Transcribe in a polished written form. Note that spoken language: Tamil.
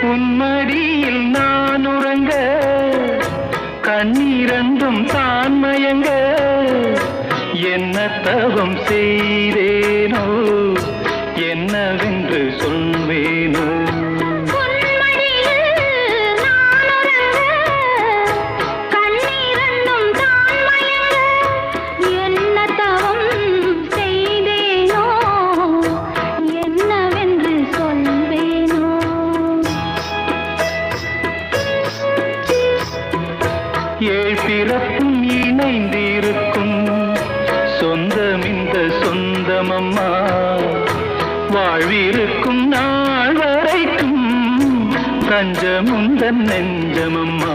உன்மடியில் நான் உறங்க கண்ணீரண்டும் தான் மயங்க என்ன தவம் செய்தேனோ என்னவென்று சொல்வேனோ ஏழ் பிறப்பும் இணைந்திருக்கும் சொந்தம் இந்த சொந்தமம்மா வாழ்விருக்கும் நாள் வரைக்கும் தஞ்சமுந்தன் நெஞ்சமம்மா